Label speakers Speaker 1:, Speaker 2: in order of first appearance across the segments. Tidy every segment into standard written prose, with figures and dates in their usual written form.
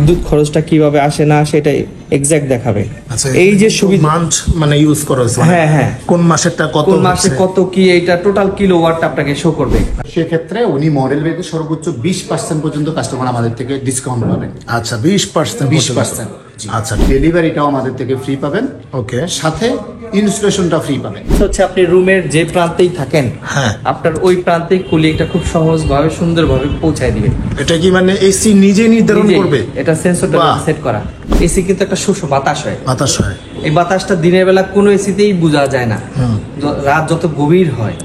Speaker 1: বিদ্যুৎ খরচটা কিভাবে আসে না সেটা এক্সাক্ট দেখাবে।
Speaker 2: আচ্ছা,
Speaker 1: এই যে সুবিধা
Speaker 2: মান্থ মানে ইউজ করা হয়েছে,
Speaker 1: হ্যাঁ
Speaker 2: কোন মাসেরটা কত,
Speaker 1: কোন মাসে কত কি এইটা টোটাল কিলোওয়াট আপনাকে শো করবে।
Speaker 3: সেক্ষেত্রে উনি মডেল ভেদে সর্বোচ্চ 20% পর্যন্ত কাস্টমার আমাদের থেকে ডিসকাউন্ট পাবেন।
Speaker 2: আচ্ছা 20%,
Speaker 3: 20%।
Speaker 2: আচ্ছা
Speaker 3: ডেলিভারিটাও আমাদের থেকে ফ্রি পাবেন,
Speaker 2: ওকে,
Speaker 3: সাথে ইনস্টলেশনটা ফ্রি পাবেন।
Speaker 1: হচ্ছে আপনি রুমের যে প্রান্তেই থাকেন,
Speaker 2: হ্যাঁ,
Speaker 1: আপনার ওই প্রান্তে কুলিংটা খুব সহজভাবে সুন্দরভাবে পৌঁছায় দিবে।
Speaker 2: এটা কি মানে এসি নিজে নির্ধারণ করবে?
Speaker 1: এটা সেন্সরটা সেট করা। এসি কিন্তু একটা শোষক বাতাস হয়,
Speaker 2: বাতাস হয়।
Speaker 1: এই বাতাসটা দিনের বেলা কোনো এসিতেই বোঝা যায় না, রাত যত গভীর হয়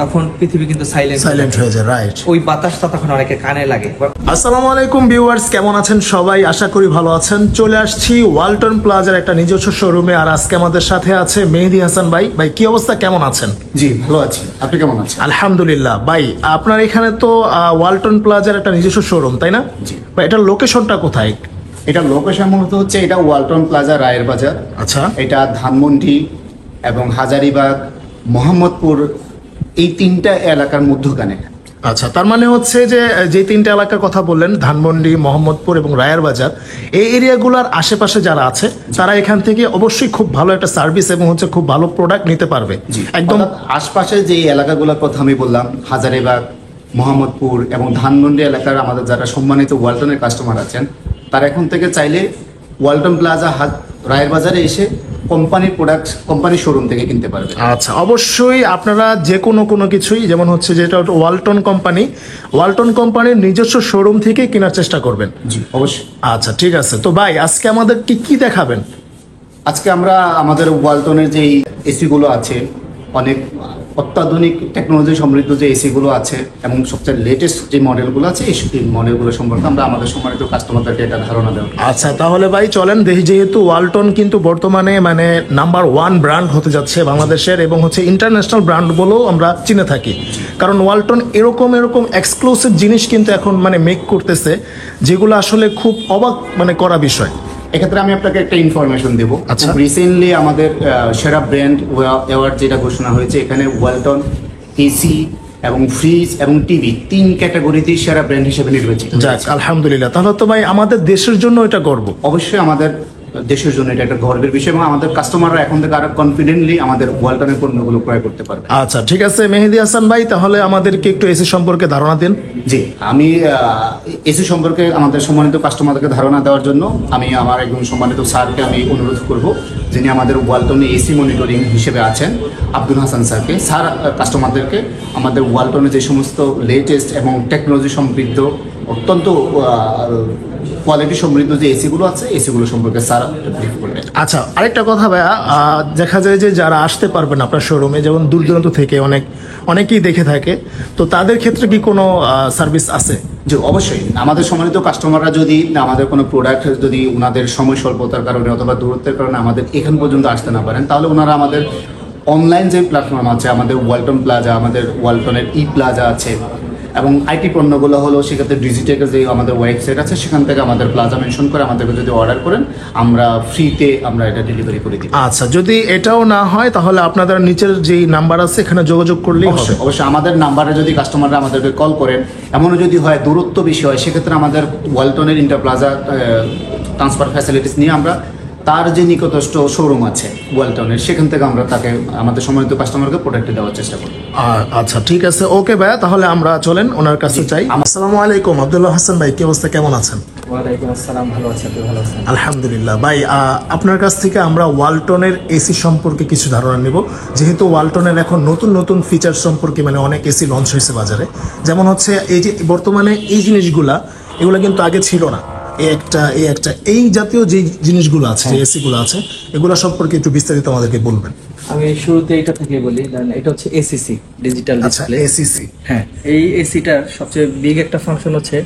Speaker 1: তখন পৃথিবী কিন্তু সাইলেন্ট
Speaker 2: হয়ে যায়, রাইট।
Speaker 1: ওই বাতাসটা তখন অনেকে কানে লাগে।
Speaker 2: আসসালামু আলাইকুম ভিউয়ার্স, কেমন আছেন সবাই? আশা করি ভালো আছেন। চলে আসছি ওয়ালটন প্লাজার একটা নিজস্ব শোরুমে, আর আজকে আমাদের সাথে আছে মেহেদী হাসান ভাই। ভাই কি অবস্থা, কেমন আছেন?
Speaker 3: জি ভালো আছি, আপনি কেমন আছেন?
Speaker 2: আলহামদুলিল্লাহ। ভাই আপনার এখানে তো ওয়ালটন প্লাজার একটা নিজস্ব শোরুম, তাই না?
Speaker 3: জি।
Speaker 2: ভাই এটার লোকেশনটা কোথায়?
Speaker 3: এটা লোকেশন মূলত হচ্ছে এটা ওয়ালটন প্লাজা রায়ের বাজার।
Speaker 2: আচ্ছা,
Speaker 3: এটা ধানমন্ডি এবং হাজারিবাগ, মোহাম্মদপুর, এই তিনটা এলাকার মধ্যখানে।
Speaker 2: আচ্ছা, তার মানে হচ্ছে যে তিনটা এলাকার কথা বললেন, ধানমন্ডি, মোহাম্মদপুর এবং রায়ের বাজার, এই এরিয়াগুলোর আশেপাশে যারা আছে তারা এখান থেকে অবশ্যই খুব ভালো একটা সার্ভিস এবং হচ্ছে খুব ভালো প্রোডাক্ট নিতে পারবে।
Speaker 3: একদম আশপাশে যে এলাকাগুলোর কথা আমি বললাম, হাজারিবাগ, মোহাম্মদপুর এবং ধানমন্ডি এলাকার আমাদের যারা সম্মানিত ওয়ালটনের কাস্টমার আছেন, তারা এখন থেকে চাইলে ওয়ালটন প্লাজা রায়ের বাজারে এসে কোম্পানির প্রোডাক্ট কোম্পানির শোরুম থেকে কিনতে পারবে।
Speaker 2: আচ্ছা, অবশ্যই আপনারা যে কোনো কিছুই, যেমন হচ্ছে যেটা ওয়ালটন কোম্পানির নিজস্ব শোরুম থেকে কেনার চেষ্টা করবেন।
Speaker 3: জি অবশ্যই।
Speaker 2: আচ্ছা ঠিক আছে। তো ভাই আজকে আমাদের কি দেখাবেন?
Speaker 3: আজকে আমরা আমাদের ওয়ালটনের যে এসিগুলো আছে, অনেক অত্যাধুনিক টেকনোলজি সমৃদ্ধ যে এসিগুলো আছে এবং সবচেয়ে লেটেস্ট যে মডেলগুলো আছে, এই মডেলগুলো সম্পর্কে আমরা আমাদের সম্মানিত কাস্টমারদেরকে এটা ধারণা দেব।
Speaker 2: আচ্ছা তাহলে ভাই চলেন দেখি, যেহেতু ওয়ালটন কিন্তু বর্তমানে মানে নাম্বার 1 ব্র্যান্ড হতে যাচ্ছে বাংলাদেশের, এবং হচ্ছে ইন্টারন্যাশনাল ব্র্যান্ড বলেও আমরা চিনে থাকি, কারণ ওয়ালটন এরকম এক্সক্লুসিভ জিনিস কিন্তু এখন মানে মেক করতেছে, যেগুলো আসলে খুব অবাক মানে করা বিষয়।
Speaker 3: এক্ষেত্রে আমি আপনাকে একটা ইনফরমেশন দেব।
Speaker 2: আচ্ছা,
Speaker 3: রিসেন্টলি আমাদের সেরা ব্র্যান্ড অ্যাওয়ার্ড যেটা ঘোষণা হয়েছে, এখানে ওয়ালটন এসি এবং ফ্রিজ এবং টিভি 3 ক্যাটাগরিতেই সেরা ব্র্যান্ড হিসেবে নির্বাচিত।
Speaker 2: যাক আলহামদুলিল্লাহ। তাহলে তো ভাই আমাদের দেশের জন্য এটা গর্ব।
Speaker 3: অবশ্যই আমাদের দেশের জন্য এটা একটা গর্বের বিষয়, এবং আমাদের কাস্টমাররা এখন থেকে আরো কনফিডেন্টলি আমাদের ওয়ালটনের পণ্যগুলো ক্রয় করতে পারবে।
Speaker 2: আচ্ছা ঠিক আছে মেহেদী হাসান ভাই, তাহলে আমাদেরকে একটু এসি সম্পর্কে ধারণা দিন।
Speaker 3: জি, আমি এসি সম্পর্কে আমাদের সম্মানিত কাস্টমারদেরকে ধারণা দেওয়ার জন্য আমি আমার একজন সম্মানিত স্যারকে আমি অনুরোধ করব, যিনি আমাদের ওয়ালটনে এসি মনিটরিং হিসেবে আছেন, আব্দুল হাসান স্যারকে। স্যার কাস্টমারদেরকে আমাদের ওয়ালটনে যে সমস্ত লেটেস্ট এবং টেকনোলজি সমৃদ্ধ অত্যন্ত কোয়ালিটি সমৃদ্ধ যে এসিগুলো আছে, এসিগুলো সম্পর্কে স্যার ব্রিফ করবেন।
Speaker 2: আচ্ছা আরেকটা কথা ভাইয়া, দেখা যায় যে যারা আসতে পারবেন আপনার শোরুমে, যেমন দূর দূরান্ত থেকে অনেকেই দেখে থাকে, তো তাদের ক্ষেত্রে কি কোনো সার্ভিস আছে?
Speaker 3: যে অবশ্যই আমাদের সম্মানিত কাস্টমাররা যদি আমাদের কোনো প্রোডাক্ট যদি ওনাদের সময় স্বল্পতার কারণে অথবা দূরত্বের কারণে আমাদের এখান পর্যন্ত আসতে না পারেন, তাহলে ওনারা আমাদের অনলাইন যে প্ল্যাটফর্ম আছে, আমাদের ওয়ালটন প্লাজা, আমাদের ওয়ালটনের প্লাজা আছে, এবং আইটি পণ্যগুলো হলো সেক্ষেত্রে ডিজিটেকের যে আমাদের ওয়েবসাইট আছে, সেখান থেকে আমাদের প্লাজা মেনশন করে আমাদেরকে যদি অর্ডার করেন, আমরা ফ্রিতে আমরা এটা ডেলিভারি করে দিই।
Speaker 2: আচ্ছা, যদি এটাও না হয় তাহলে আপনাদের নিচের যেই নাম্বার আছে এখানে যোগাযোগ করলেই হবে।
Speaker 3: অবশ্যই আমাদের নাম্বারে যদি কাস্টমাররা আমাদেরকে কল করেন, এমনও যদি হয় দূরত্ব বেশি হয়, সেক্ষেত্রে আমাদের ওয়ালটনের ইন্টারপ্লাজা ট্রান্সফার ফ্যাসিলিটিস নিয়ে আমরা তার যে নিকটস্থ শোরুম আছে ওয়ালটনের, সেখান থেকে আমরা তাকে আমাদের সম্মানিত কাস্টমারকে প্রোডাক্ট দেওয়ার চেষ্টা করি।
Speaker 2: আচ্ছা ঠিক আছে, ওকে ভাইয়া, তাহলে আমরা চলেন ওনার কাছে চাই। আসসালামু আলাইকুম আব্দুল্লাহ হাসান ভাই, কি অবস্থা, কেমন আছেন?
Speaker 1: ওয়ালাইকুম আসসালাম, ভালো আছি, আপনি ভালো আছেন?
Speaker 2: আলহামদুলিল্লাহ। ভাই আপনার কাছ থেকে আমরা ওয়ালটনের এসি সম্পর্কে কিছু ধারণা নেব, যেহেতু ওয়ালটনের এখন নতুন ফিচার সম্পর্কে মানে অনেক এসি লঞ্চ হয়েছে বাজারে, যেমন হচ্ছে এই যে বর্তমানে এই জিনিসগুলা, এগুলো কিন্তু আগে ছিল না। এই জাতীয় যে জিনিসগুলো আছে, যে এসিগুলো আছে, এগুলো সম্পর্কে একটু বিস্তারিত আমাদেরকে বলবেন।
Speaker 1: আমি শুরুতে এটা থেকে বলি, এটা হচ্ছে এসিসি, ডিজিটাল ডিসপ্লে।
Speaker 2: এসিসি,
Speaker 1: হ্যাঁ, এই এসিটার সবচেয়ে বিগ একটা ফাংশন হচ্ছে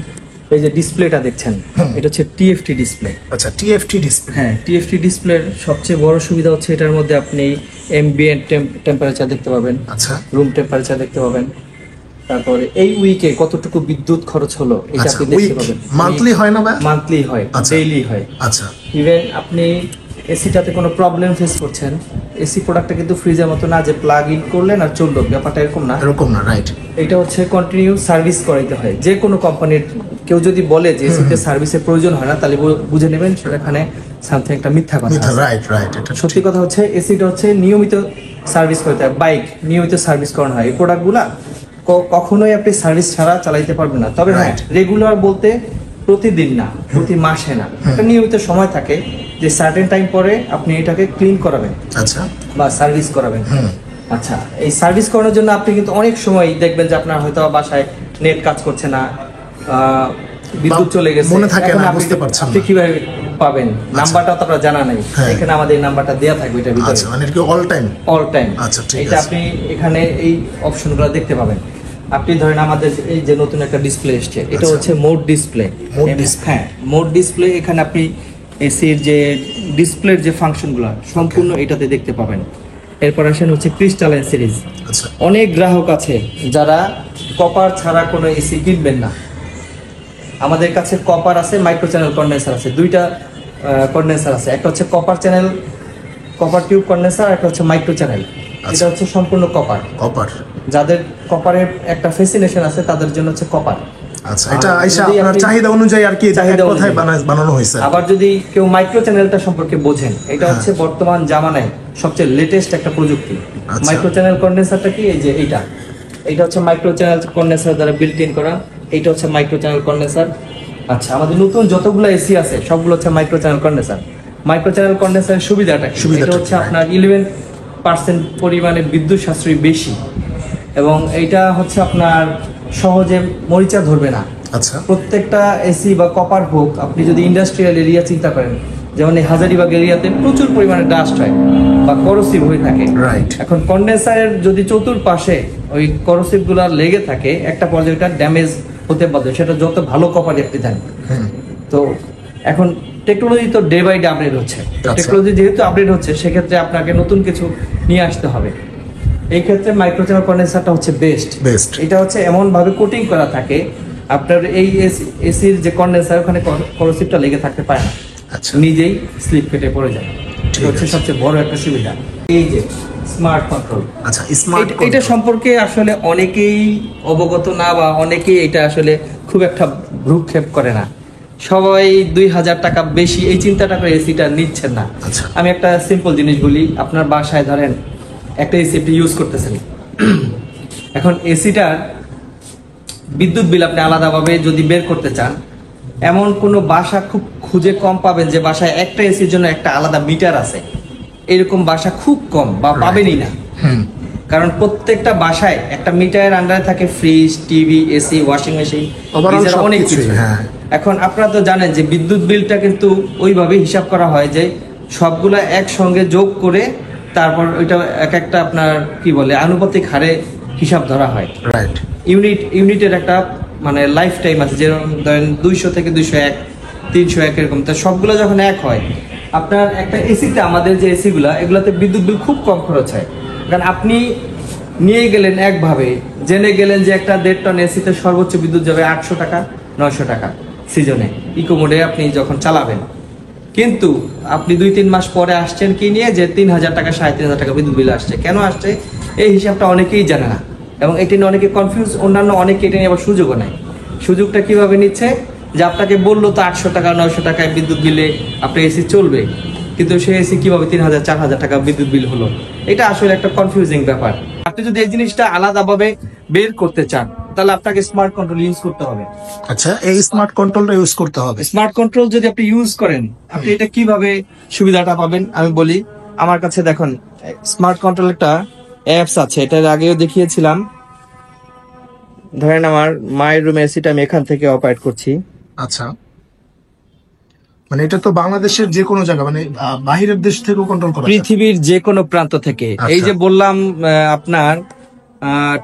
Speaker 1: এই যে ডিসপ্লেটা দেখছেন, এটা হচ্ছে টিএফটি ডিসপ্লে।
Speaker 2: আচ্ছা, টিএফটি ডিসপ্লে।
Speaker 1: হ্যাঁ, টিএফটি ডিসপ্লের সবচেয়ে বড় সুবিধা হচ্ছে এটার মধ্যে আপনি অ্যাম্বিয়েন্ট টেম্পারেচার দেখতে পাবেন,
Speaker 2: আচ্ছা,
Speaker 1: রুম টেম্পারেচার দেখতে পাবেন, তারপরে এই উইকে কতটুকু বিদ্যুৎ খরচ হলো এটা আপনি দেখতে পাবেন।
Speaker 2: মান্থলি হয় না ভাই?
Speaker 1: মান্থলি হয়, ডেইলি হয়।
Speaker 2: আচ্ছা,
Speaker 1: ইভেন আপনি এসিটাতে কোনো প্রবলেম ফেস করছেন, এসি প্রোডাক্টটা কিন্তু ফ্রিজের মতো না যে প্লাগ ইন করলেন আর চললো, ব্যাপারটা এরকম না।
Speaker 2: এরকম না, রাইট।
Speaker 1: এটা হচ্ছে কন্টিনিউ সার্ভিস করাইতে হয়। যে কোনো কোম্পানির কেউ যদি বলে যে এসিতে সার্ভিসের প্রয়োজন হয় না, তাহলে বুঝে নেবেন সেখানে সামথিং একটা মিথ্যা কথা আছে।
Speaker 2: রাইট রাইট, এটা
Speaker 1: সত্যি কথা হচ্ছে এসিটা হচ্ছে নিয়মিত সার্ভিস করতে হয়, বাইক নিয়মিত সার্ভিস করানো হয়। এই প্রোডাক্টগুলা কখনোই আপনি সার্ভিস ছাড়া চালাইতে পারবেন না। তবে হ্যাঁ, রেগুলার বলতে প্রতিদিন না, প্রতি মাসে না, একটা নিয়মিত সময় থাকে যে সার্টেন টাইম পরে আপনি এটাকে ক্লিন করাবেন,
Speaker 2: আচ্ছা,
Speaker 1: বা সার্ভিস করাবেন। আচ্ছা, এই সার্ভিস করানোর জন্য আপনি কিন্তু অনেক সময় দেখবেন যে আপনার হয়তো বাসায় নেট কাজ করছে না, বিদ্যুৎ চলে গেছে,
Speaker 2: মনে থাকে
Speaker 1: এখন
Speaker 2: না, বুঝতে পারছেন
Speaker 1: আপনি কিভাবে পাবেন? নাম্বারটা তো আপনার জানা নাই,
Speaker 2: হ্যাঁ।
Speaker 1: এখানে আমাদের এই নাম্বারটা দেয়া থাকবে এটার ভিতরে।
Speaker 2: আচ্ছা, মানে কি অল টাইম?
Speaker 1: All time.
Speaker 2: আচ্ছা, ঠিক
Speaker 1: এটা
Speaker 2: আছে।
Speaker 1: আপনি এখানে এই অপশনগুলো দেখতে পাবেন। আপনি ধরেন আমাদের এই যে নতুন একটা ডিসপ্লে এসেছে, এটা
Speaker 2: আচ্ছা।
Speaker 1: হচ্ছে মোড ডিসপ্লে।
Speaker 2: Mode display.
Speaker 1: হ্যাঁ, মোড ডিসপ্লে। এখানে আপনি এসির যে ডিসপ্লের যে ফাংশনগুলো সম্পূর্ণ এটাতে দেখতে পাবেন। এরপর আসেন হচ্ছে ক্রিস্টালাইন সিরিজ।
Speaker 2: আচ্ছা,
Speaker 1: অনেক গ্রাহক আছে যারা কপার ছাড়া কোনো এসি কিনবেন না। আমাদের কাছে কপার আছে, মাইক্রো চ্যানেল কন্ডেন্সার আছে, দুইটা কন্ডেন্সার আছে। একটা হচ্ছে copper channel, copper tube condenser, একটা হচ্ছে মাইক্রো চ্যানেল। এটা হচ্ছে সম্পূর্ণ কপার।
Speaker 2: কপার।
Speaker 1: যাদের কপারের একটা ফ্যাসিনেশন আছে তাদের জন্য হচ্ছে কপার।
Speaker 2: আচ্ছা, এটা আইসা
Speaker 1: যদি
Speaker 2: আপনার
Speaker 1: আপনি-
Speaker 2: চাহিদা অনুযায়ী আর কি
Speaker 1: চাহিদা
Speaker 2: এক কথায়
Speaker 1: অনুযায়ী।
Speaker 2: বানানো হয়েছে।
Speaker 1: আবার যদি কেউ মাইক্রো চ্যানেলটা সম্পর্কে বোঝেন, এটা হচ্ছে বর্তমান জামানায় সবচেয়ে লেটেস্ট একটা প্রযুক্তি।
Speaker 2: আচ্ছা।
Speaker 1: মাইক্রো চ্যানেল কন্ডেন্সারটা কি? এই যে এইটা হচ্ছে মাইক্রো চ্যানেল কন্ডেন্সার দ্বারা বিল্ট ইন করা। এইটা হচ্ছে মাইক্রো চ্যানেল কন্ডেন্সার। আচ্ছা, আমাদের নতুন যতগুলো এসি আছে সবগুলো হচ্ছে micro channel condenser. Micro channel কন্ডেন্সারের সুবিধাটা কি? এটা হচ্ছে আপনার 11% পরিমাণে বিদ্যুৎ সাশ্রয়ী বেশি, এবং এইটা হচ্ছে আপনার সহজে মরিচা ধরবে না।
Speaker 2: আচ্ছা,
Speaker 1: প্রত্যেকটা এসি বা কপার হোক, আপনি যদি ইন্ডাস্ট্রিয়াল এরিয়া চিন্তা করেন, যেমন এই হাজারিবাগ এরিয়াতে প্রচুর পরিমাণে ডাস্ট হয় বা করোসিভ হয়ে থাকে।
Speaker 2: রাইট।
Speaker 1: এখন কন্ডেন্সারের যদি চতুর্পাশে ওই করোসিভ গুলা লেগে থাকে, একটা পর্যায়ে এটা ড্যামেজ হতে বাধ্য, সেটা যত ভালো কপারই আপনি দেন। তো এখন টেকনোলজি তো ডে বাই ডে আপডেট হচ্ছে। টেকনোলজি যেহেতু আপডেট হচ্ছে, সেক্ষেত্রে আপনাকে নতুন কিছু নিয়ে আসতে হবে। এই ক্ষেত্রে মাইক্রো চ্যানেল কন্ডেন্সারটা হচ্ছে বেস্ট। এটা হচ্ছে এমন ভাবে কোটিং করা থাকে, আপনার এই এসির যে কন্ডেন্সার ওখানে করোসিভটা লেগে থাকতে পারে না,
Speaker 2: আচ্ছা,
Speaker 1: নিজেই স্লিপ কেটে পড়ে যায়। এটা হচ্ছে সবচেয়ে বড় একটা সুবিধা। এই যে স্মার্ট কন্ট্রোল,
Speaker 2: আচ্ছা, স্মার্ট
Speaker 1: এটা সম্পর্কে আসলে অনেকেই অবগত না, বা অনেকেই এটা আসলে খুব একটা ভ্রুক্ষেপ করে না। সবাই 2000 টাকা বেশি এই চিন্তাটা করে এসিটা নিচ্ছেন না।
Speaker 2: আচ্ছা।
Speaker 1: আমি একটা সিম্পল জিনিস বলি, আপনার বাসায় ধরেন একটা এসি আপনি ইউজ করতেছেন, এখন এসিটার বিদ্যুৎ বিল আপনি আলাদাভাবে যদি বের করতে চান, এমন কোনো বাসা খুব খুঁজে কম পাবেন যে বাসায় একটা এসির জন্য একটা আলাদা মিটার আছে। এরকম বাসা খুব কম, বা পাবেনই না। কারণ প্রত্যেকটা বাসায় একটা মিটারের আন্ডারে থাকে fridge, TV, AC, washing machine, অনেক কিছু। এখন আপনারা তো জানেন যে বিদ্যুৎ বিলটা কিন্তু ওইভাবে হিসাব করা হয় যে সবগুলা একসঙ্গে যোগ করে তারপর ওইটা এক একটা আপনার কি বলে আনুপাতিক হারে হিসাব ধরা হয়।
Speaker 2: রাইট।
Speaker 1: ইউনিটের একটা মানে লাইফ টাইম আছে, যেরকম ধরেন 200 থেকে 201, 301 এরকম। তো সবগুলো যখন এক হয়, আপনার একটা এসিতে, আমাদের যে এসিগুলা এগুলাতে বিদ্যুৎ বিল খুব কম খরচ হয়। কারণ আপনি নিয়ে গেলেন একভাবে, জেনে গেলেন যে একটা 1.5 টন এসিতে সর্বোচ্চ বিদ্যুৎ যাবে 800 টাকা, 900 টাকা সিজনে, ইকো মোডে আপনি যখন চালাবেন। কিন্তু আপনি 2-3 মাস পরে আসছেন কি নিয়ে যে 3000 টাকা, 3500 টাকা বিদ্যুৎ বিল আসছে। কেন আসছে এই হিসাবটা অনেকেই জানে না, এবং এটা নিয়ে অনেকে কনফিউজ। অন্যান্য অনেকে এটা নিয়ে আবার সুযোগও নেয়। সুযোগটা কিভাবে নিচ্ছে, যে আপনাকে বললো তো 800 টাকা, 900 টাকায় বিদ্যুৎ বিলে আপনার এসি চলবে, কিন্তু সেই এসি কিভাবে 3000, 4000 টাকা বিদ্যুৎ বিল হলো। এটা আসলে একটা কনফিউজিং ব্যাপার। আপনি যদি এই জিনিসটা আলাদাভাবে বের করতে চান, তাহলে আপনাকে স্মার্ট কন্ট্রোল ইউজ করতে হবে।
Speaker 2: আচ্ছা, এই স্মার্ট কন্ট্রোলটা ইউজ করতে হবে।
Speaker 1: স্মার্ট কন্ট্রোল যদি আপনি ইউজ করেন, আপনি এটা কিভাবে সুবিধাটা পাবেন আমি বলি। আমার কাছে দেখুন স্মার্ট কন্ট্রোল একটা অ্যাপস আছে, এটার আগেও দেখিয়েছিলাম। ধরেন আমার মায়ের রুমে এসিটা আমি এখান থেকে অপারেট করছি।
Speaker 2: আচ্ছা, মানে এটা তো বাংলাদেশের যে কোনো জায়গা, মানে বাহিরের দেশ থেকেও কন্ট্রোল করা যায়।
Speaker 1: পৃথিবীর যে কোনো প্রান্ত থেকে।
Speaker 2: আচ্ছা।
Speaker 1: এই যে বললাম আপনার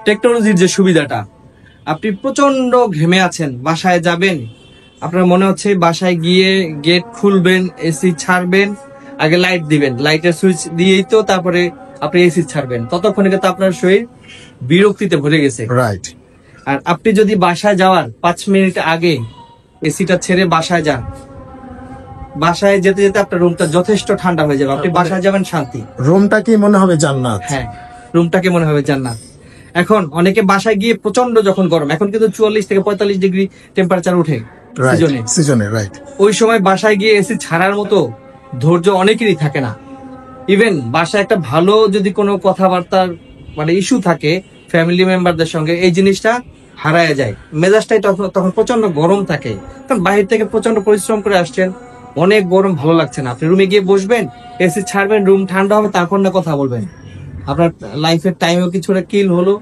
Speaker 1: টেকনোলজির যে সুবিধাটা, আপনি প্রচন্ড ঘেমে আছেন, বাসায় যাবেন, আপনার মনে হচ্ছে বাসায় গিয়ে গেট খুলবেন, এসি ছাড়বেন, আগে লাইট দিবেন, লাইটের সুইচ দিয়েই তো তারপরে আপনি এসি ছাড়বেন, ততক্ষণে কিন্তু আপনার শরীর বিরক্তিতে ভরে গেছে।
Speaker 2: রাইট।
Speaker 1: আর আপনি যদি বাসায় যাওয়ার 5 মিনিট আগে এসিটা ছেড়ে বাসায় যান, বাসায় যেতে যেতে আপনার রুমটা যথেষ্ট ঠান্ডা হয়ে যাবে, আপনি বাসায় যাবেন শান্তি।
Speaker 2: রুমটা কি মনে হবে জান্নাত?
Speaker 1: হ্যাঁ, রুমটাকে মনে হবে জান্নাত। এখন অনেকে বাসায় গিয়ে প্রচন্ড যখন গরম, এখন কিন্তু 44 থেকে 45 ডিগ্রি টেম্পারেচার উঠে সিজনে,
Speaker 2: সিজনে রাইট।
Speaker 1: ওই সময় বাসায় গিয়ে এসি ছাড়ার মতো ধৈর্য অনেকেরই থাকে না। ইভেন বাসায় একটা ভালো যদি কোনো কথাবার্তার মানে ইস্যু থাকে ফ্যামিলি মেম্বারদের সঙ্গে, এই জিনিসটা হারায় যায়, মেজাজটাই তখন প্রচন্ড গরম থাকে। কারণ বাইরে থেকে প্রচন্ড পরিশ্রম করে আসছেন, অনেক গরম, ভালো লাগছে না, আপনি রুমে গিয়ে বসবেন, এসি ছাড়বেন, রুম ঠান্ডা হবে, তারপর না কথা বলবেন। আপনার লাইফের টাইমও কিছুটা কিল হলো,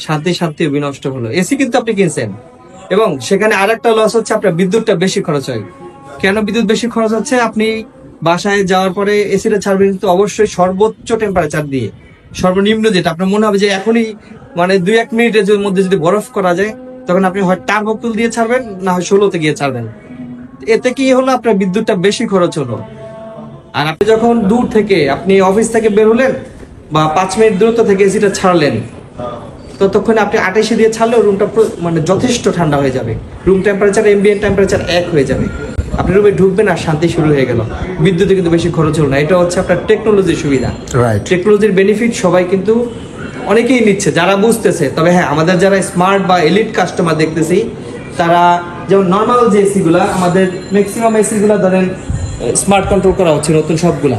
Speaker 1: শান্তিও বিনষ্ট হলো। এসি কিন্তু আপনি কিনছেন, এবং সেখানে আরেকটা লস হচ্ছে আপনার বিদ্যুৎটা বেশি খরচ হয়। কেন বিদ্যুৎ বেশি খরচ হচ্ছে? আপনি বাসায় যাওয়ার পরে এসিটা ছাড়বেন কিন্তু অবশ্যই সর্বোচ্চ টেম্পারেচার দিয়ে, সর্বনিম্ন যেটা আপনার মনে হবে যে এখনই মানে 2-1 মিনিটের মধ্যে যদি বরফ করা যায়, তখন আপনি হয় টার্বো কুল দিয়ে ছাড়বেন, না হয় 16তে গিয়ে ছাড়বেন। এতে কি হলো, আপনার বিদ্যুৎটা বেশি খরচ হলো। আর আপনি যখন দূর থেকে, আপনি অফিস থেকে বের হলেন বা 5 মিনিট দূরত্ব থেকে এসিটা ছাড়লেন, ততক্ষণে আপনি 28 দিয়ে ছাড়লেও রুমটা মানে যথেষ্ট ঠান্ডা হয়ে যাবে, রুম টেম্পারেচার এমবিয়েন্ট টেম্পারেচার এক হয়ে যাবে, আপনি রুমে ঢুকবেন আর শান্তি শুরু হয়ে গেল। বিদ্যুতে কিন্তু বেশি খরচ হলো না। এটা হচ্ছে আপনার টেকনোলজির সুবিধা।
Speaker 2: রাইট।
Speaker 1: টেকনোলজির বেনিফিট সবাই কিন্তু অনেকেই নিচ্ছে যারা বুঝতেছে। তবে হ্যাঁ, আমাদের যারা স্মার্ট বা এলিট কাস্টমার দেখতেছি, তারা যেমন নর্মাল যে এসি গুলা, আমাদের ম্যাক্সিমাম এসি গুলা ধরেন স্মার্ট কন্ট্রোল করা হচ্ছে নতুন সবগুলা,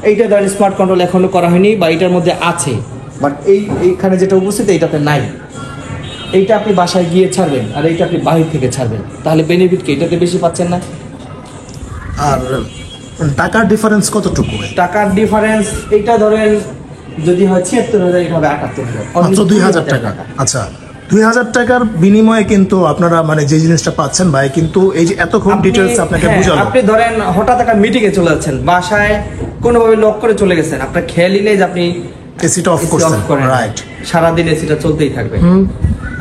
Speaker 1: এইটা ধরেন স্মার্ট কন্ট্রোল এখনো করা হয়নি বা এটার মধ্যে আছে, বাট এইখানে যেটা উপস্থিত এইটাতে নাই। এইটা আপনি বাসায় গিয়ে ছাড়বেন আর এইটা আপনি বাহির থেকে ছাড়বেন, তাহলে বেনিফিট কি এটাতে বেশি পাচ্ছেন না?
Speaker 2: আর টাকার ডিফারেন্স কতটুকু?
Speaker 1: টাকার ডিফারেন্স এইটা ধরেন যদি হয় 76,000, এটা হবে 78,000,
Speaker 2: মাত্র 2,000 টাকা। আচ্ছা, 2,000 টাকার বিনিময়ে কিন্তু আপনারা মানে যে জিনিসটা পাচ্ছেন ভাই, কিন্তু এই যে এতক্ষণ ডিটেলস আপনাকে
Speaker 1: হ্যাঁ,
Speaker 2: বুঝালো।
Speaker 1: আপনি ধরেন হঠাৎ একটা মিটিং এ চলে যাচ্ছেন, বাসায় কোনোভাবে লক করে চলে গেছেন, আপনার খেয়ালই নেই যে আপনি
Speaker 2: এসিটা অফ
Speaker 1: AC
Speaker 2: করছেন,
Speaker 1: off করেন।
Speaker 2: রাইট।
Speaker 1: সারাদিন এসিটা চলতেই থাকবে,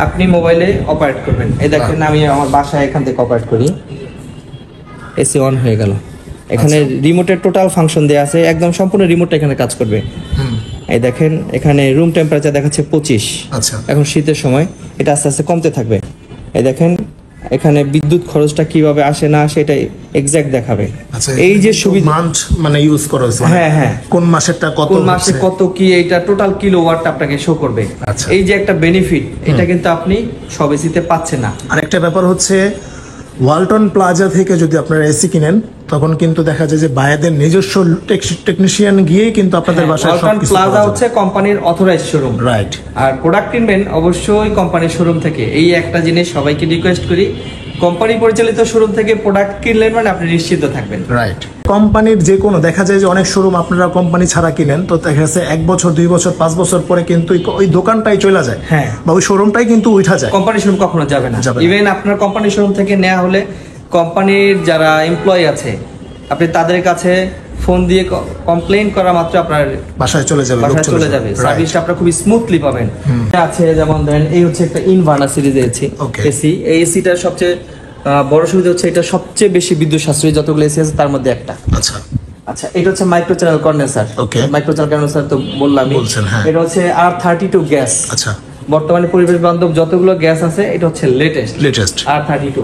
Speaker 1: আপনি মোবাইলে অপারেট করবেন। এই দেখেন আমি আমার বাসায় এখান থেকে অপারেট করি, এসি অন হয়ে গেল। এখানে রিমোটের টোটাল ফাংশন দেয়া আছে, একদম সম্পূর্ণ রিমোটটা এখানে কাজ করবে। এই দেখেন এখানে রুম টেম্পারেচার দেখাচ্ছে 25।
Speaker 2: আচ্ছা,
Speaker 1: এখন শীতের সময় এটা আস্তে আস্তে কমতে থাকবে। এই দেখেন এখানে বিদ্যুৎ খরচটা কিভাবে আসে না আসে এটা এক্সাক্ট দেখাবে।
Speaker 2: আচ্ছা,
Speaker 1: এই যে সুবিধা,
Speaker 2: মান্থ মানে ইউজ করা হয়েছে,
Speaker 1: হ্যাঁ হ্যাঁ,
Speaker 2: কোন মাসেরটা কত,
Speaker 1: কোন মাসে কত কি, এইটা টোটাল কিলোওয়াট আপনাকে শো করবে।
Speaker 2: আচ্ছা।
Speaker 1: এই যে একটা বেনিফিট, এটা কিন্তু আপনি সব এসিতে পাচ্ছেন না।
Speaker 2: আরেকটা ব্যাপার হচ্ছে, ওয়ালটন প্লাজা থেকে যদি আপনারা এসি কিনেন, তখন কিন্তু দেখা যায় যে বাইরের নিজস্ব টেকনিশিয়ান গিয়েই কিন্তু আপনাদের বাসায়
Speaker 1: ওয়ালটন
Speaker 2: সবকিছু
Speaker 1: প্লাজা হচ্ছে কোম্পানির অথরাইজড শোরুম,
Speaker 2: রাইট।
Speaker 1: আর প্রোডাক্ট কিনবেন অবশ্যই কোম্পানির শোরুম থেকে। এই একটা জিনিস সবাইকে রিকোয়েস্ট করি, কোম্পানি পরিচালিত শোরুম থেকে প্রোডাক্ট কিনলেন মানে আপনি নিশ্চিন্ত থাকবেন।
Speaker 2: রাইট। কোম্পানির যে কোনো দেখা যায় যে অনেক শোরুম আপনারা কোম্পানি ছাড়া কিনেন, তো দেখা যাচ্ছে 1 বছর 2 বছর 5 বছর পরে কিন্তু ওই দোকানটাই চলে যায়,
Speaker 1: হ্যাঁ,
Speaker 2: বা ওই শোরুমটাই কিন্তু উঠা যায়।
Speaker 1: কোম্পানি শোরুম কখনো যাবে না।
Speaker 2: যাবে না।
Speaker 1: ইভেন আপনার কোম্পানি শোরুম থেকে নেওয়া হলে কোম্পানির যারা এমপ্লয়ি আছে, আপনি তাদের কাছে ফোন দিয়ে কমপ্লেইন করা মাত্র আপনার
Speaker 2: বাসায় চলে যাবে, লোক
Speaker 1: বাসায় চলে যাবে,
Speaker 2: Right.
Speaker 1: সার্ভিসটা আপনার খুবই স্মুথলি পাবেন। আছে যেমন ধরেন এই হচ্ছে একটা ইনভার্টার সিরিজের
Speaker 2: Okay.
Speaker 1: এসি। এই এসিটার সবচেয়ে বড় সুবিধা হচ্ছে এটা সবচেয়ে বেশি বিদ্যুৎ সাশ্রয়ী যতগুলো এসি আছে তার মধ্যে একটা।
Speaker 2: আচ্ছা,
Speaker 1: আচ্ছা, এটা হচ্ছে micro channel condenser.
Speaker 2: Okay.
Speaker 1: Micro channel condenser তো বললামই,
Speaker 2: বলছেন, হ্যাঁ।
Speaker 1: এটা হচ্ছে R32 গ্যাস।
Speaker 2: আচ্ছা,
Speaker 1: বর্তমানে পরিবেশ বান্ধব যতগুলো গ্যাস আছে এটা হচ্ছে লেটেস্ট R32।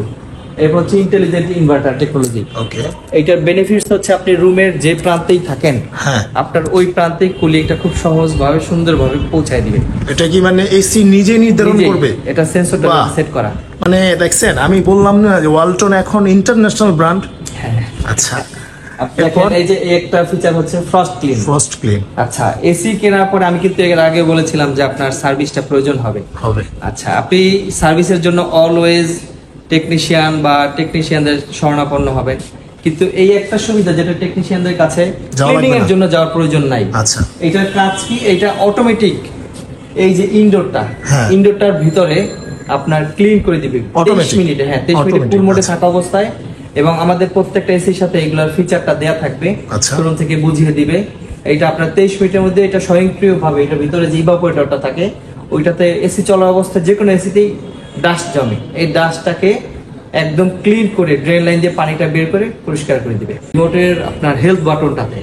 Speaker 1: এরপর হচ্ছে ইন্টেলিজেন্ট ইনভার্টার টেকনোলজি।
Speaker 2: ওকে।
Speaker 1: এইটার বেনিফিটস হচ্ছে আপনি রুমের যে প্রান্তেই থাকেন,
Speaker 2: হ্যাঁ,
Speaker 1: আপনার ওই প্রান্তে কুলিংটা খুব সহজভাবে সুন্দরভাবে পৌঁছায় দিবে।
Speaker 2: এটা কি মানে এসি নিজে নির্ধারণ
Speaker 1: নিজেই,
Speaker 2: করবে?
Speaker 1: এটা সেন্সরটা
Speaker 2: বাহ।
Speaker 1: সেট করা।
Speaker 2: মানে দেখছেন, আমি বললাম না যে ওয়ালটন এখন ইন্টারন্যাশনাল ব্র্যান্ড।
Speaker 1: হ্যাঁ,
Speaker 2: আচ্ছা,
Speaker 1: আপনি দেখেন এই যে এই একটা ফিচার হচ্ছে ফ্রস্ট ক্লিন।
Speaker 2: ফার্স্ট ক্লিন
Speaker 1: আচ্ছা, এসি কেনার পরে আমি কিন্তু এর আগে বলেছিলাম যে আপনার সার্ভিসটা প্রয়োজন হবে।
Speaker 2: হবে।
Speaker 1: আচ্ছা, আপনি সার্ভিসের জন্য অলওয়েজ টেকনিশিয়ান বা টেকনিশিয়ানদের শরণাপন্ন হবেন, কিন্তু এই একটা সুবিধা যেটা টেকনিশিয়ানদের কাছে
Speaker 2: যাওয়া লাগবে
Speaker 1: ক্লিনিং এর
Speaker 2: না।
Speaker 1: জন্য যাওয়ার প্রয়োজন নাই।
Speaker 2: আচ্ছা,
Speaker 1: এটার কাজ কি, এটা অটোমেটিক এই যে ইনডোরটা,
Speaker 2: হ্যাঁ।
Speaker 1: ইনডোরটার ভিতরে আপনার ক্লিন করে দিবে 23
Speaker 2: Automatic.
Speaker 1: মিনিটে। হ্যাঁ, 23 মিনিট
Speaker 2: Automatic,
Speaker 1: ফুল মোডে
Speaker 2: আচ্ছা।
Speaker 1: থাকা অবস্থায়, এবং আমাদের প্রত্যেকটা এসির সাথে এগুলোর ফিচারটা দেয়া থাকবে,
Speaker 2: আচ্ছা।
Speaker 1: শোরুম থেকে বুঝিয়ে দিবে। এটা আপনার 23 মিনিটের মধ্যে এটা স্বয়ংক্রিয়ভাবে এটা ভিতরে যে ইভাপোরেটরটা থাকে ওইটাতে এসি চলার অবস্থায় যে কোনো এসিতেই ডাস্ট জমে, এই ডাস্টটাকে একদম ক্লিন করে ড্রেন লাইন দিয়ে পানিটা বের করে পরিষ্কার করে দিবে রিমোটের আপনার হেলথ বাটনটাতে।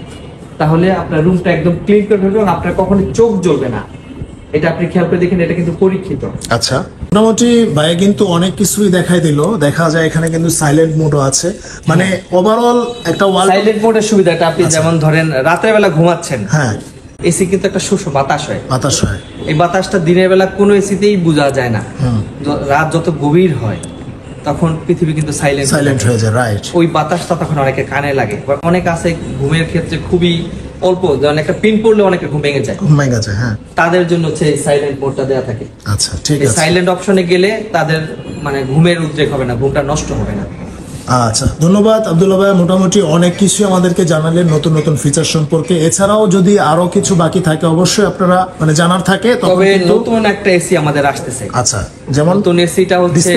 Speaker 1: তাহলে আপনার রুমটা একদম ক্লিন করে ফেলবে এবং আপনার কখনো চোখ জ্বলবে না। এটা আপনি খেয়াল করে দেখেন, এটা কিন্তু পরীক্ষিত।
Speaker 2: আচ্ছা। মোটামুটি ভাইয়া কিন্তু অনেক কিছুই দেখাই দিল, দেখা যায় এখানে কিন্তু সাইলেন্ট মোডও আছে, মানে ওভারঅল একটা ওয়াল।
Speaker 1: সাইলেন্ট মোডের সুবিধাটা আপনি যেমন ধরেন রাতের বেলা ঘুমাচ্ছেন,
Speaker 2: হ্যাঁ
Speaker 1: এসি কিন্তু একটা শুষ্ক বাতাস হয়,
Speaker 2: বাতাস হয়।
Speaker 1: এই বাতাসটা দিনের বেলা কোনো এসিতেই বোঝা যায় না। রাত যত গভীর হয় তখন পৃথিবী কিন্তু
Speaker 2: সাইলেন্ট হয়ে যায়, রাইট।
Speaker 1: ওই বাতাসটা তখন অনেকে কানে লাগে। অনেক আছে ঘুমের ক্ষেত্রে খুবই অল্প, যেমন একটা পিন পড়লে অনেকের ঘুম ভেঙে যায়,
Speaker 2: ঘুমাই গেছে, হ্যাঁ।
Speaker 1: তাদের জন্য হচ্ছে এই সাইলেন্ট মোডটা দেওয়া থাকে।
Speaker 2: আচ্ছা ঠিক
Speaker 1: এই
Speaker 2: আছে।
Speaker 1: সাইলেন্ট অপশনে গেলে তাদের মানে ঘুমের উদ্রেক হবে না, ঘুমটা নষ্ট হবে না।
Speaker 2: আচ্ছা, ধন্যবাদ আব্দুল্লাহ ভাই, মোটামুটি অনেক কিছু আমাদেরকে জানালেন নতুন নতুন ফিচার সম্পর্কে। এছাড়াও যদি আরো কিছু বাকি থাকে অবশ্যই আপনারা মানে জানার থাকে তখন
Speaker 1: তবে
Speaker 2: কিন্তু।
Speaker 1: নতুন একটা এসি আমাদের আসতেছে।
Speaker 2: আচ্ছা, যেমন
Speaker 1: নতুন এসিটা হচ্ছে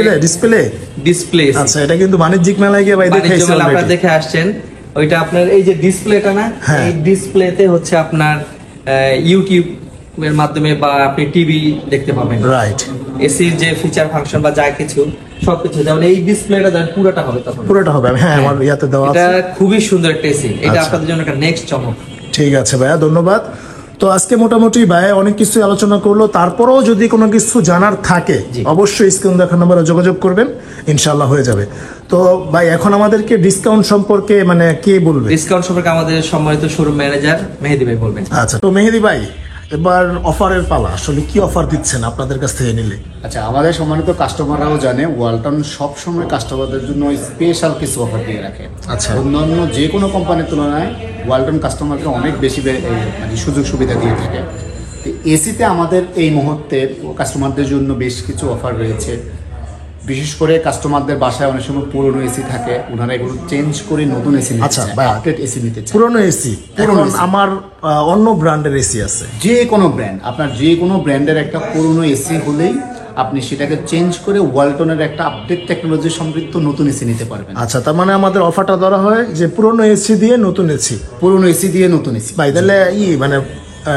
Speaker 1: ডিসপ্লে।
Speaker 2: আচ্ছা, এটা কিন্তু বাণিজ্যিক মেলায় গিয়ে ভাই দেখাইছে
Speaker 1: আপনারা
Speaker 2: অলরেডি।
Speaker 1: দেখে আসছেন, ওইটা আপনার এই যে ডিসপ্লেটা না,
Speaker 2: হ্যাঁ।
Speaker 1: এই ডিসপ্লেতে হচ্ছে আপনার ইউটিউব এর মাধ্যমে বা আপনি টিভি দেখতে পাবেন।
Speaker 2: রাইট।
Speaker 1: এসির যে ফিচার ফাংশন বা যা কিছু সবকিছু, যেমন এই ডিসপ্লেটা দেন পুরোটা হবে তখন।
Speaker 2: পুরোটা হবে, হ্যাঁ আমার ইয়াতে দেওয়া
Speaker 1: এটা
Speaker 2: আছে।
Speaker 1: খুবই সুন্দর একটা এসি, এটা
Speaker 2: আচ্ছা।
Speaker 1: আপনাদের জন্য একটা নেক্সট চমক।
Speaker 2: ঠিক আছে ভাইয়া, ধন্যবাদ। তো আজকে মোটামুটি ভাই অনেক কিছু আলোচনা করলো, তারপরেও যদি কোনো কিছু জানার থাকে
Speaker 1: জি।
Speaker 2: অবশ্যই স্ক্রিন দেখার নম্বরে যোগাযোগ করবেন, ইনশাআল্লাহ হয়ে যাবে। তো ভাই এখন আমাদেরকে ডিসকাউন্ট সম্পর্কে মানে কি বলবে?
Speaker 1: ডিসকাউন্ট সম্পর্কে আমাদের সম্মানিত শোরুম ম্যানেজার মেহেদি ভাই বলবেন।
Speaker 2: আচ্ছা, তো মেহেদি ভাই এবার অফারের পালা, আসলে কি অফার দিচ্ছেন আপনাদের কাছ থেকে নিলে?
Speaker 3: আচ্ছা, আমাদের সম্মানিত কাস্টমাররাও জানে ওয়ালটন সবসময় কাস্টমারদের জন্য স্পেশাল কিছু অফার দিয়ে রাখে।
Speaker 2: আচ্ছা।
Speaker 3: অন্যান্য যে কোনো কোম্পানির তুলনায় ওয়ালটন কাস্টমারকে অনেক বেশি মানে সুযোগ সুবিধা দিয়ে থাকে। তো এসিতে আমাদের এই মুহূর্তে কাস্টমারদের জন্য বেশ কিছু অফার রয়েছে। বিশেষ করে কাস্টমারদের বাসায় অনেক সময় পুরনো এসি থাকে, ওনারা এগুলো চেঞ্জ করে নতুন এসি নিতে
Speaker 2: আচ্ছা,
Speaker 3: চায়,
Speaker 2: ভাই।
Speaker 3: আপডেট এসি নিতে চায়।
Speaker 2: পুরনো এসি,
Speaker 3: পুরনো
Speaker 2: এখন
Speaker 3: AC
Speaker 2: আমার অন্য ব্র্যান্ডের এসি আছে,
Speaker 3: যে কোনো ব্র্যান্ড, আপনার যে কোনো ব্র্যান্ডের একটা পুরনো এসি হলেই আপনি সেটাকে চেঞ্জ করে ওয়ালটনের একটা আপডেট টেকনোলজি সমৃদ্ধ নতুন এসি নিতে পারবেন।
Speaker 2: আচ্ছা, তার মানে আমাদের অফারটা ধরা হয় যে পুরনো এসি দিয়ে নতুন এসি।
Speaker 3: পুরনো এসি দিয়ে নতুন এসি।
Speaker 2: ভাই তাহলে মানে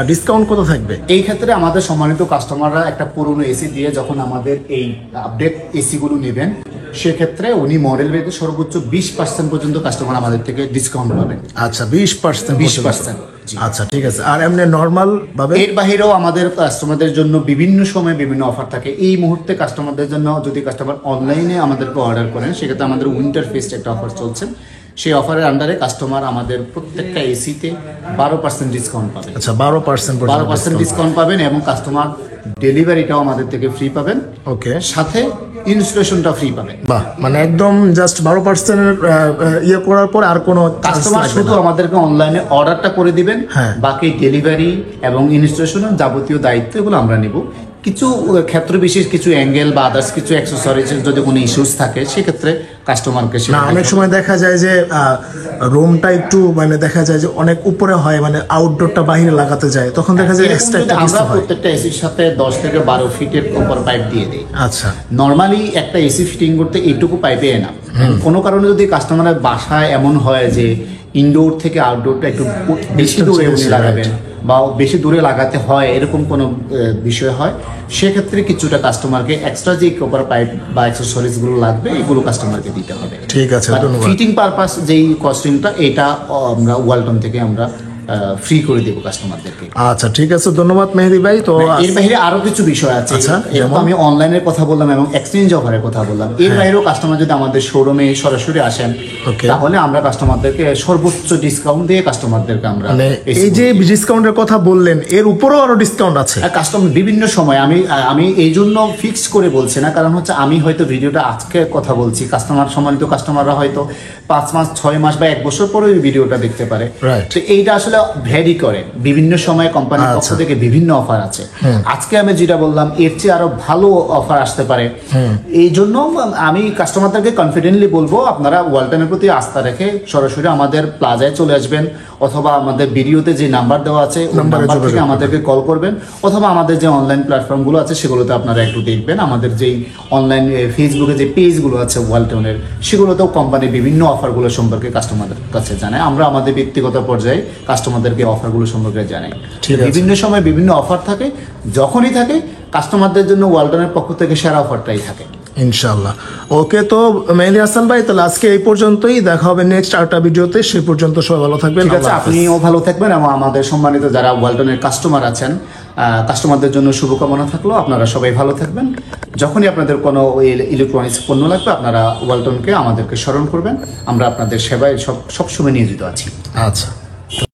Speaker 2: ডিসকাউন্ট কত থাকবে?
Speaker 3: এই ক্ষেত্রে আমাদের সম্মানিত কাস্টমাররা একটা পুরনো এসি দিয়ে যখন আমাদের এই আপডেট এসিগুলো নেবেন, সেক্ষেত্রে উনি মডেল ভেদে সর্বোচ্চ 20% পর্যন্ত কাস্টমার আমাদের থেকে ডিসকাউন্ট পাবেন।
Speaker 2: আচ্ছা, 20%।
Speaker 3: 20%।
Speaker 2: আচ্ছা ঠিক আছে। আর এমনি নর্মাল ভাবে?
Speaker 3: এর বাহিরেও আমাদের কাস্টমারদের জন্য বিভিন্ন সময় বিভিন্ন অফার থাকে। এই মুহূর্তে কাস্টমারদের জন্য যদি কাস্টমার অনলাইনে আমাদেরকে অর্ডার করেন, সেক্ষেত্রে আমাদের উইন্টার ফেস্ট একটা অফার চলছে। সেই অফারের আন্ডারে কাস্টমার আমাদের প্রত্যেকটা এসিতে 12% ডিসকাউন্ট পাবেন।
Speaker 2: আচ্ছা, 12%
Speaker 3: ডিসকাউন্ট পাবেন এবং কাস্টমার ডেলিভারিটাও আমাদের থেকে ফ্রি পাবেন।
Speaker 2: ওকে,
Speaker 3: সাথে ইনস্টলেশনটা ফ্রি পাবেন।
Speaker 2: বাহ, মানে একদম জাস্ট 12% ইয়ে করার পর আর কোনো
Speaker 3: কাস্টমার শুধু আমাদেরকে অনলাইনে অর্ডারটা করে দিবেন,
Speaker 2: হ্যাঁ।
Speaker 3: বাকি ডেলিভারি এবং ইনস্টলেশন যাবতীয় দায়িত্ব এগুলো আমরা নেব। কিছু ক্ষেত্র বিশেষ কিছু অ্যাঙ্গেল বা আদার্স কিছু অ্যাক্সেসরিজের যদি কোনো ইস্যুস থাকে, সেক্ষেত্রে কাস্টমারকে
Speaker 2: না, অনেক সময় দেখা যায় যে রুমটা একটু মানে দেখা যায় যে অনেক উপরে হয়, মানে আউটডোরটা বাইরে লাগাতে যায়, তখন দেখা যায় এক্সট্রা একটা কিছু
Speaker 3: আমরা
Speaker 2: হয়।
Speaker 3: প্রত্যেকটা এসির সাথে 10 থেকে 12 ফিটের কপার পাইপ দিয়ে দিই।
Speaker 2: আচ্ছা,
Speaker 3: নর্মালি একটা এসি ফিটিং করতে এইটুকু পাইপে না। কোনো কারণে যদি কাস্টমারের বাসায় এমন হয় যে ইনডোর থেকে আউটডোরটা একটু বেশি দূরে উনি লাগাবেন বা বেশি দূরে লাগাতে হয়, এরকম কোনো বিষয় হয়, সেক্ষেত্রে কিছুটা কাস্টমারকে এক্সট্রা যে কপার পাইপ বা অ্যাক্সেসরিজগুলো লাগবে এগুলো কাস্টমারকে দিতে হবে।
Speaker 2: ঠিক আছে, ধন্যবাদ।
Speaker 3: ফিটিং পারপাস যেই কস্টিংটা, এটা আমরা ওয়ালটন থেকে আমরা ফ্রি করে দেবো কাস্টমারদেরকে।
Speaker 2: আচ্ছা ঠিক আছে, ধন্যবাদ মেহেদি ভাই। তো
Speaker 3: এর বাইরে আরো কিছু বিষয় আছে।
Speaker 2: আচ্ছা,
Speaker 3: এরকম আমি অনলাইনের কথা বললাম এবং এক্সচেঞ্জ অফারের কথা বললাম। এর বাইরেও কাস্টমার যদি আমাদের শোরুমে সরাসরি আসেন,
Speaker 2: Okay.
Speaker 3: তাহলে আমরা কাস্টমারদেরকে সর্বোচ্চ ডিসকাউন্ট দিয়ে কাস্টমারদেরকে আমরা
Speaker 2: মানে এই যে ডিসকাউন্টের কথা বললেন, এর উপরেও আরো ডিসকাউন্ট আছে?
Speaker 3: কাস্টমার বিভিন্ন সময় আমি এই জন্য ফিক্স করে বলছি না, কারণ হচ্ছে আমি হয়তো ভিডিওটা আজকে কথা বলছি, সম্মানিত কাস্টমাররা হয়তো 5 মাস 6 মাস বা 1 বছর পরে ওই ভিডিওটা দেখতে পারে।
Speaker 2: Right.
Speaker 3: তো এইটা আসলে ভ্যারি করে, বিভিন্ন সময় কোম্পানির পক্ষ থেকে বিভিন্ন অফার আছে। আজকে আমি যেটা বললাম এর চেয়ে আরো ভালো অফার আসতে পারে। এই জন্য আমি কাস্টমারদেরকে কনফিডেন্টলি বলবো, আপনারা ওয়ালটনের প্রতি আস্থা রেখে সরাসরি আমাদের প্লাজায় চলে আসবেন, অথবা আমাদের ভিডিওতে যে নাম্বার দেওয়া আছে ওই নাম্বার থেকে আমাদেরকে কল করবেন, অথবা আমাদের যে অনলাইন প্ল্যাটফর্মগুলো আছে সেগুলোতে আপনারা একটু দেখবেন। আমাদের যেই অনলাইন ফেসবুকে যে পেজগুলো আছে ওয়ালটনের, সেগুলোতেও কোম্পানির বিভিন্ন অফারগুলো সম্পর্কে কাস্টমারদের কাছে জানায়। আমরা আমাদের ব্যক্তিগত পর্যায়ে কাস্টমারদেরকে অফারগুলো সম্পর্কে জানাই। বিভিন্ন সময় বিভিন্ন অফার থাকে, যখনই থাকে কাস্টমারদের জন্য ওয়ালটনের পক্ষ থেকে সেরা অফারটাই থাকে
Speaker 2: ইনশাআল্লাহ। ওকে, তো মেহেদি হাসান ভাই, তাহলে আজকে এই পর্যন্তই, দেখা হবে নেক্সট আরেকটা ভিডিওতে। সেই পর্যন্ত সবাই ভালো থাকবেন।
Speaker 3: ঠিক আছে, আপনিও ভালো থাকবেন এবং আমাদের সম্মানিত যারা ওয়ালটনের কাস্টমার আছেন কাস্টমারদের জন্য শুভকামনা থাকলো, আপনারা সবাই ভালো থাকবেন। যখনই আপনাদের কোনো ইলেকট্রনিক্স পণ্য লাগবে আপনারা ওয়ালটনকে আমাদেরকে স্মরণ করবেন, আমরা আপনাদের সেবায় সবসময় নিয়োজিত আছি।
Speaker 2: আচ্ছা।